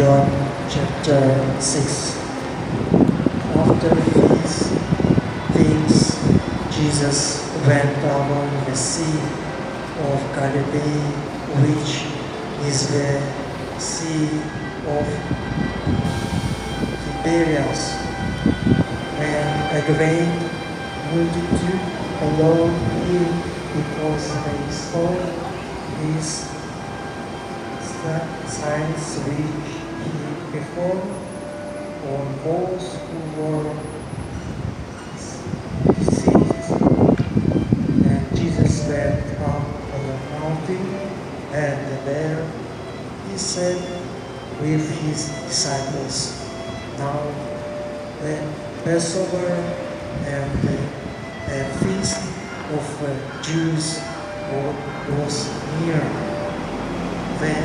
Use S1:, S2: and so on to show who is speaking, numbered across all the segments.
S1: John chapter 6. After these things, Jesus went over the Sea of Galilee, which is the Sea of Tiberias. And a great multitude followed him because they saw his signs which he performed on those who were deceased. And Jesus went up on the mountain, and there he sat with his disciples. Now the Passover and the feast of the Jews was near. Then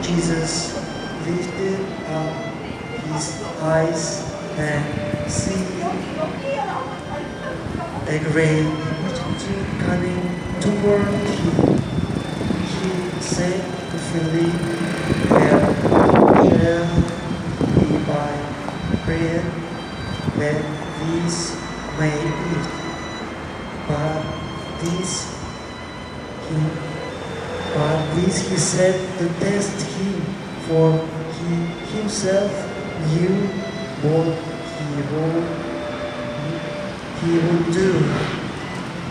S1: Jesus lifted up his eyes and see a great multitude coming toward him. He said to Philip, "Where shall we buy bread that these may eat?" But this he said to test him, for he himself knew what he would do.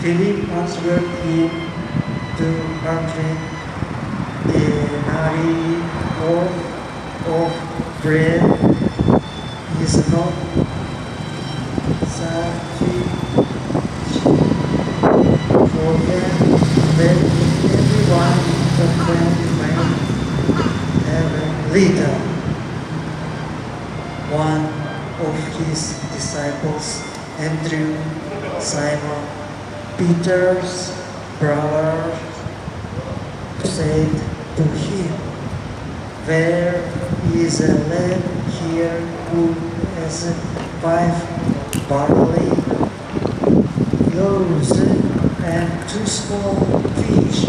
S1: Philip answered him, 200 denarii of bread is not sufficient for them, that everyone of them may have a little. One of his disciples, Andrew, Simon Peter's brother, said to him, "There is a lad here who has 5 barley loaves and 2 small fish.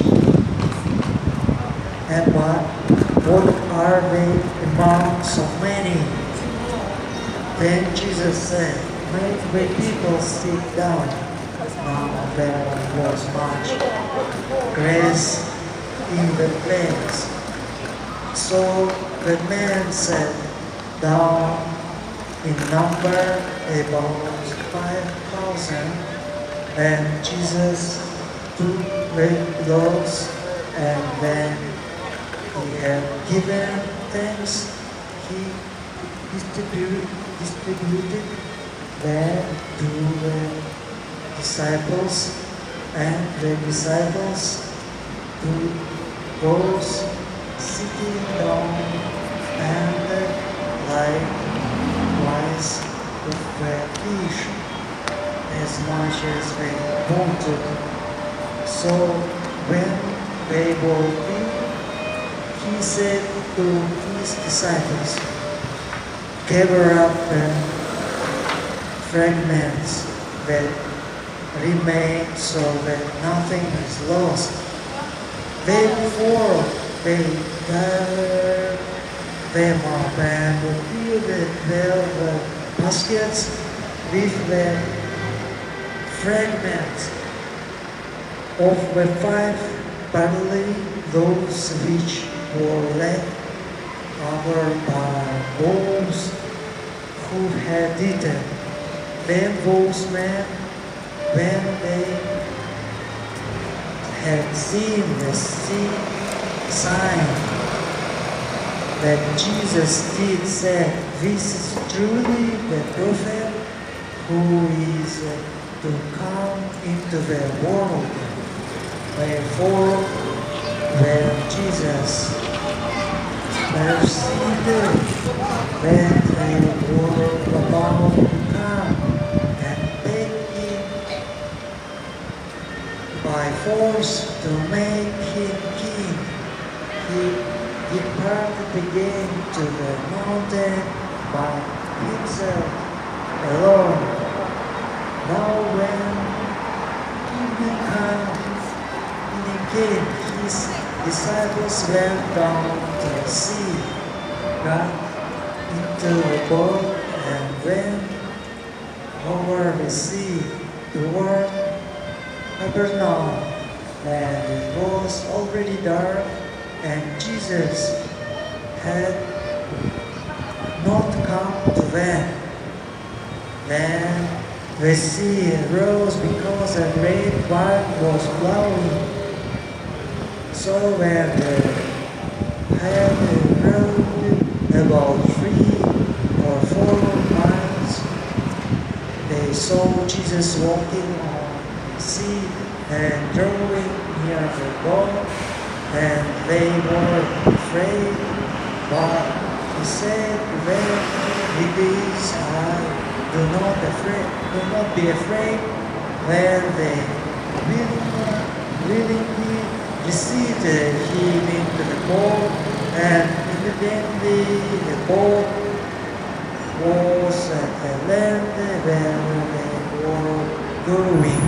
S1: And what are they among so many?" Then Jesus said, "Make the people sit down." Now there was much grass in the plains. So the men sat down, in number about 5,000, and Jesus took the loaves, and when he had given thanks, he distributed them to the disciples, and the disciples to those sitting down, and likewise with the fish, as much as they wanted. So when they were filled, he said to his disciples, "Gather up the fragments that remain so that nothing is lost." Therefore they gathered them up and filled the 12 baskets with the fragments of the 5 barley loaves which were left over by those who had eaten. Then those men, when they had seen the sign that Jesus did, said, "This is truly the prophet who is to come into the world." Therefore, when Jesus perceived that they were about to come and take him by force to make him king, he departed again to the mountain by himself alone. Now when evening came, his disciples went down to the sea, got into the boat and went over the sea toward Capernaum. And it was already dark, and Jesus had not come to them. Then the sea rose because a great wind was blowing. So when they had rowed about 3 or 4 miles, they saw Jesus walking on the sea and drawing near the boat, and they were afraid. But he said to them, "It is I. Do not be afraid." When they willingly received him into the boat, and immediately the boat was at the land where they were going.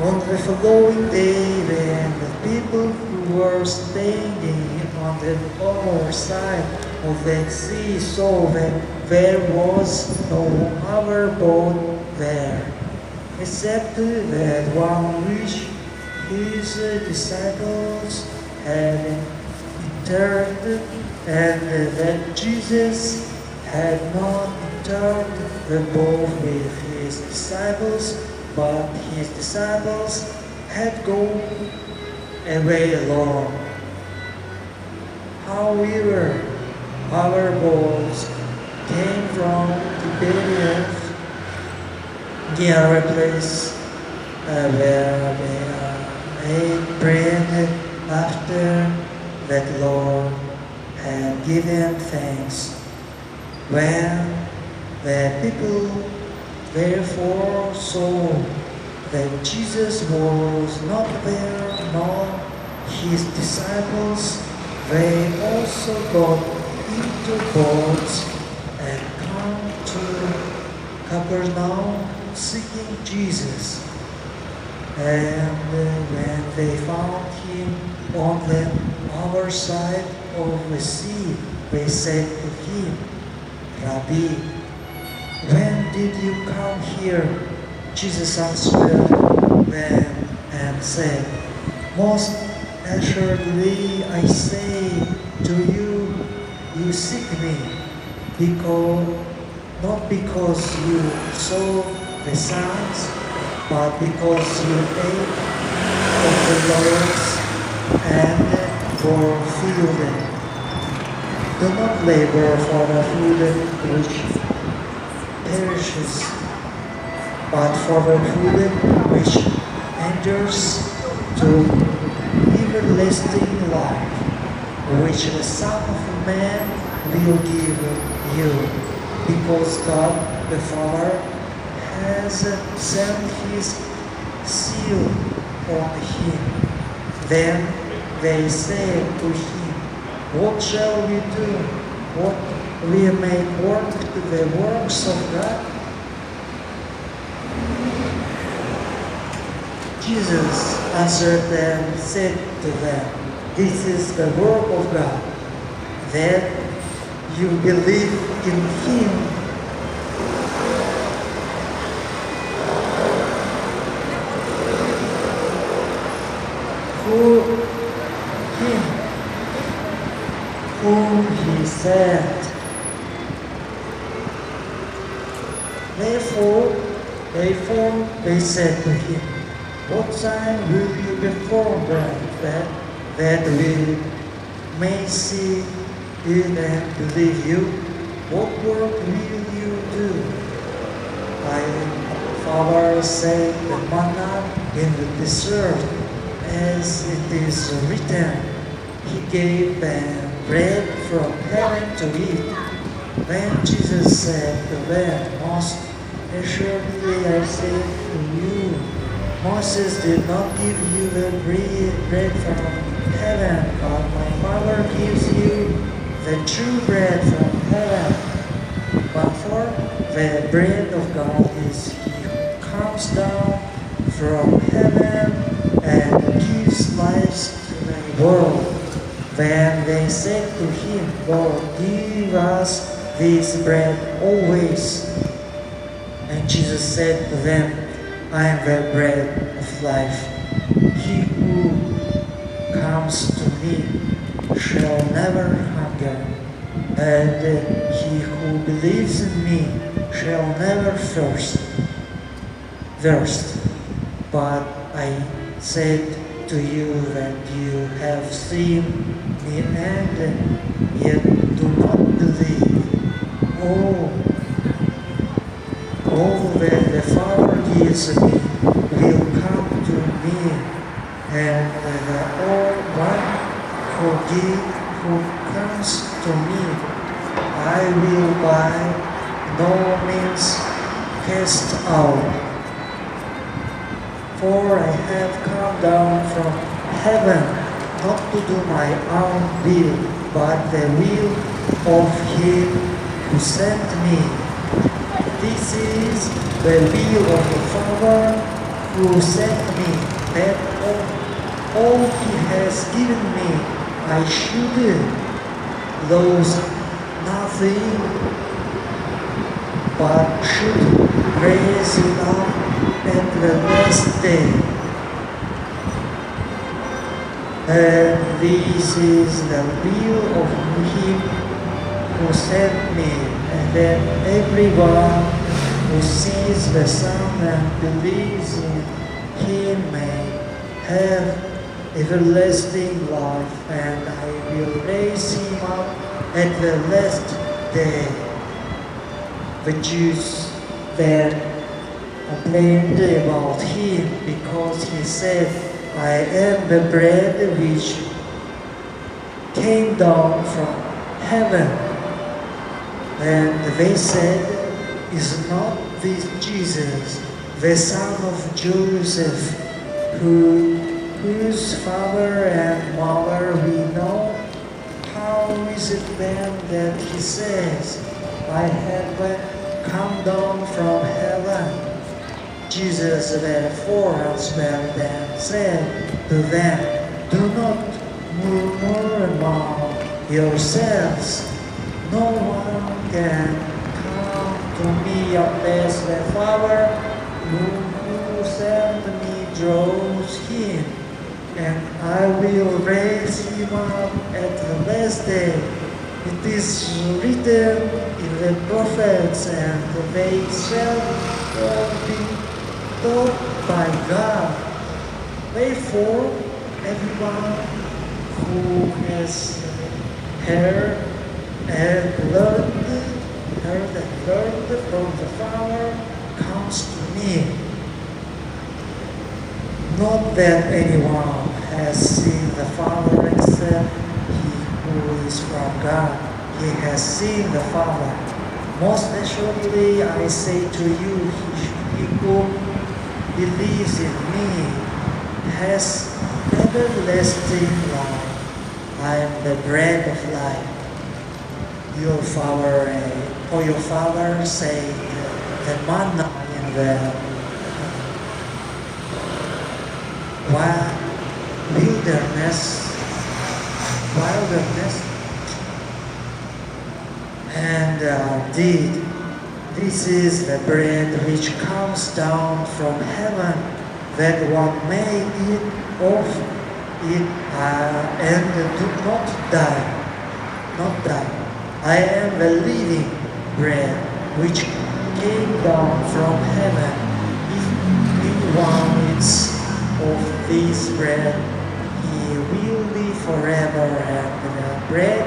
S1: On the following day, when the people who were staying on the other side of the sea saw that there was no other boat there, except that one which his disciples had entered, and that Jesus had not entered the boat with his disciples, but his disciples had gone away alone. However, other boats came from Tiberias, near a place where they ate bread after that Lord had given thanks. When the people therefore saw that Jesus was not there, nor his disciples, they also got into boats and come to Capernaum seeking Jesus. And when they found him on the other side of the sea, they said to him, "Rabbi, when did you come here?" Jesus answered them and said, "Most assuredly I say to you, you seek me, not because you saw the signs, but because you ate of the loaves and were filled. Do not labor for the food which perishes, but for the food which endures to everlasting life, which the Son of Man will give you, because God the Father has sent his seal on him." Then they said to him, "What shall we do? What will make work to the works of God?" Jesus answered them and said to them, "This is the work of God, that you believe in him whom he sent." Therefore they said to him, "What sign will you perform that we may see it and believe you? What work will you do?" My father said, "The manna in the desert, as it is written, he gave them bread from heaven to eat." Then Jesus said to them, "Most assuredly I say to you, Moses did not give you the bread from heaven, but my Father gives you the true bread from heaven. But for the bread of God is he who comes down from heaven and gives life to the world." Then they they said to him, Lord, give us this bread always. And Jesus said to them, I am the bread of life. He who comes to me shall never hunger, and he who believes in me shall never thirst. But I said to you that you have seen me and yet do not believe. All that the Father gives me will come to me, and the one who comes to me I will by no means cast out. For I have come down from heaven not to do my own will, but the will of him who sent me. This is the will of the Father who sent me, that all he has given me I should lose nothing, but should raise it up at the last day. And this is the will of him who sent me, and that everyone who sees the Son and believes in him may have everlasting life, and I will raise him up at the last day. The Jews then complained about him because he said, I am the bread which came down from heaven. And they said, is not this Jesus, the son of Joseph, whose father and mother we know? How is it then that he says, I have come down from heaven? Jesus therefore answered and said to them, do not murmur among yourselves. No one can come to me unless the Father who sent me draws him, and I will raise him up at the last day. It is written in the prophets, and they shall all be taught by God. Therefore, everyone who has heard and learned from the Father comes to me. Not that anyone has seen the Father except he who is from God. He has seen the Father. Most assuredly I say to you, he who believes in me has everlasting life. I am the bread of life. Your father said the manna in the wilderness, and did. This is the bread which comes down from heaven, that one may eat of it and do not die. I am the living bread which came down from heaven. If anyone eats of this bread, he will live forever, and the bread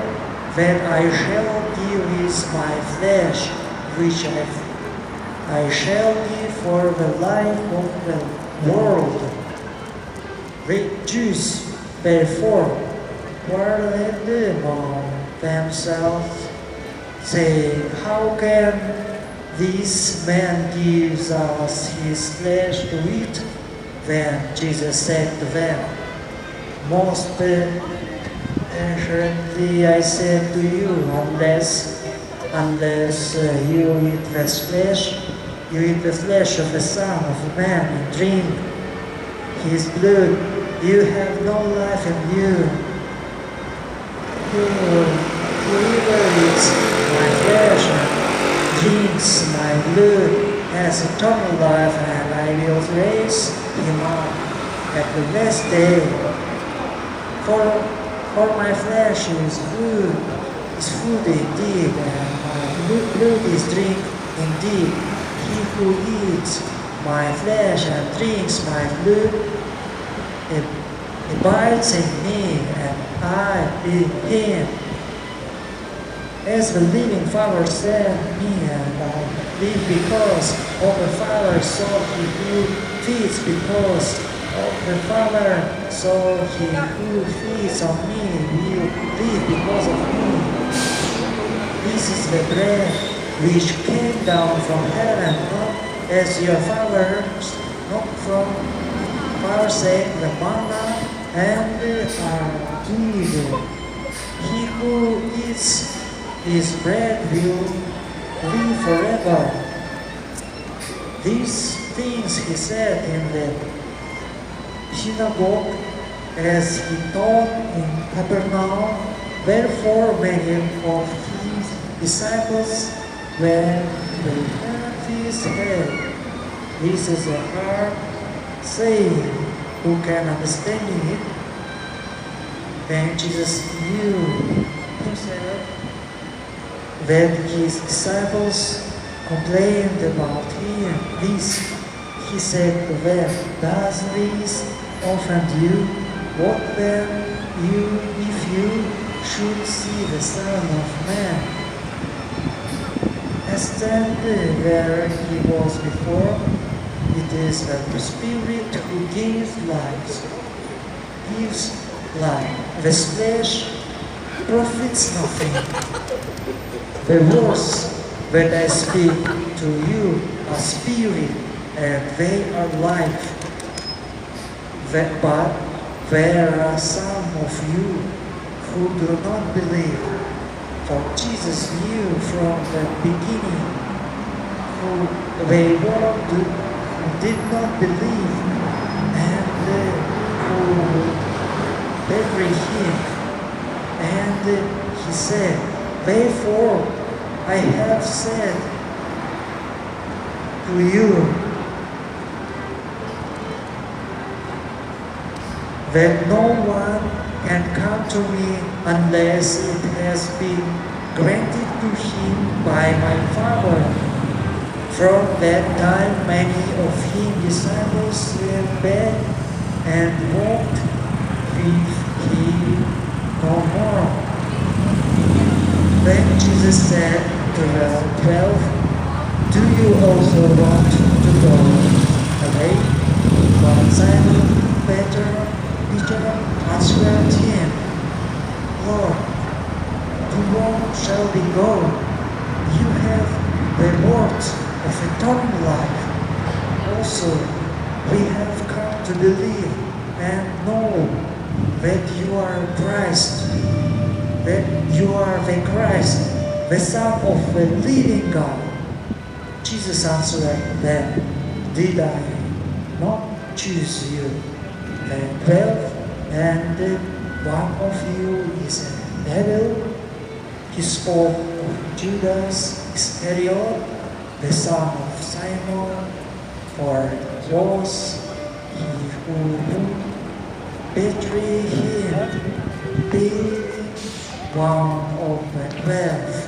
S1: that I shall give is my flesh, which I shall give for the life of the world. The Jews, therefore, quarreled among themselves, saying, how can this man give us his flesh to eat? Then Jesus said to them, most assuredly I said to you, unless you eat the flesh of the Son of Man and drink his blood, you have no life in you. Whoever eats my flesh and drinks my blood has eternal life, and I will raise him up at the last day. For my flesh is food indeed, and my blood is drink indeed. He who eats my flesh and drinks my blood abides in me, and I in him. As the living Father sent me, and I live because of the Father, so he who feeds because of the Father, so he who feeds on me will live because of me. This is the bread which came down from heaven, not as your fathers, not from fathers ate the manna and are evil. He who eats his bread will live forever. These things he said in the synagogue as he taught in Capernaum. Therefore many of his disciples when they heard his head, this is a hard saying, who can understand it? Then Jesus knew himself that his disciples complained about him. This he said to them, does this offend you? What then if you should see the Son of Man ascended where he was before? It is the Spirit who gives life. The flesh profits nothing. The words that I speak to you are spirit, and they are life. But there are some of you who do not believe. For Jesus knew from the beginning who they were who did not believe, and who would betray him. And he said, therefore I have said to you that no one can come to me unless it has been granted to him by my Father. From that time many of his disciples went back and walked with him no more. Then Jesus said to the 12, do you also want to go away? But Simon Peter answered him, Lord, to whom shall we go? You have the words of eternal life. Also, we have come to believe and know that you are Christ, the Son of the living God. Jesus answered them, did I not choose you? The 12, and one of you is a devil. He spoke of Judas Iscariot, the son of Simon, for it was he who would betray him, being one of the 12.